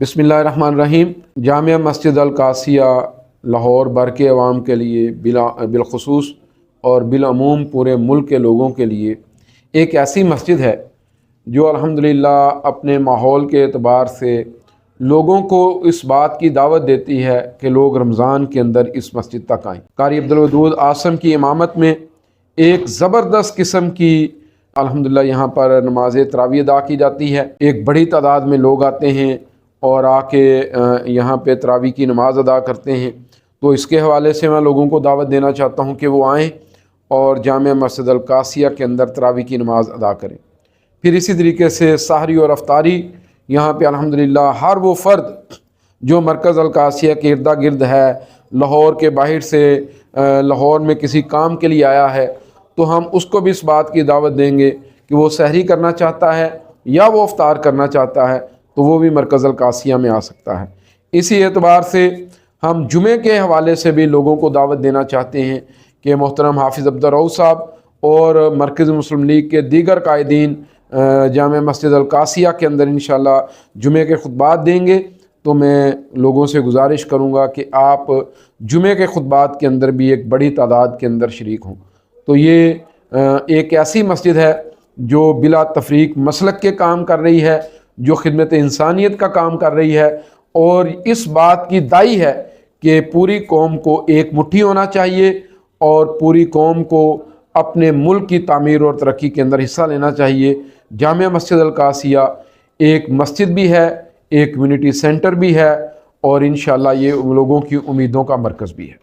बिस्मिल्लाहिर्रहमानिर्रहीम। जामिया मस्जिद अल-कासिया लाहौर भर के अवाम के लिए बिलखुसूस और बिलअमूम पूरे मुल्क के लोगों के लिए एक ऐसी मस्जिद है जो अल्हम्दुलिल्लाह अपने माहौल के एतबार से लोगों को इस बात की दावत देती है कि लोग रमज़ान के अंदर इस मस्जिद तक आएँ। कारी अब्दुल वदूद आसम की इमामत में एक ज़बरदस्त किस्म की अल्हम्दुलिल्लाह यहाँ पर नमाज तरावी अदा की जाती है। एक बड़ी तादाद में लोग आते हैं और आके यहाँ पे तरावी की नमाज़ अदा करते हैं। तो इसके हवाले से मैं लोगों को दावत देना चाहता हूँ कि वो आएँ और जामिया मस्जिद अल-कासिया के अंदर तरावी की नमाज़ अदा करें। फिर इसी तरीके से सहरी और अफ्तारी यहाँ पे अल्हम्दुलिल्लाह हर वो फ़र्द जो मरकज़ अल-कासिया के इर्दा गिर्द है, लाहौर के बाहर से लाहौर में किसी काम के लिए आया है, तो हम उसको भी इस बात की दावत देंगे कि वो सहरी करना चाहता है या वो अफ्तार करना चाहता है तो वो भी मरकज़ अल-कासिया में आ सकता है। इसी एतबार से हम जुमे के हवाले से भी लोगों को दावत देना चाहते हैं कि मोहतरम हाफिज़ अब्दुल रऊफ़ साहब और मरकज़ मुस्लिम लीग के दीगर कायदीन जामिया मस्जिद अल-कासिया के अंदर इंशाअल्लाह जुमे के खुतबात देंगे। तो मैं लोगों से गुजारिश करूँगा कि आप जुमे के खुतबात के अंदर भी एक बड़ी तादाद के अंदर शरीक हों। तो ये एक ऐसी मस्जिद है जो बिला तफरीक मसलक के काम कर रही है, जो खिदमत इंसानियत का काम कर रही है और इस बात की दाई है कि पूरी कौम को एक मुट्ठी होना चाहिए और पूरी कौम को अपने मुल्क की तामीर और तरक्की के अंदर हिस्सा लेना चाहिए। जामिया मस्जिद अल-कासिया एक मस्जिद भी है, एक कम्यूनिटी सेंटर भी है और इंशाअल्लाह ये लोगों की उम्मीदों का मरकज़ भी है।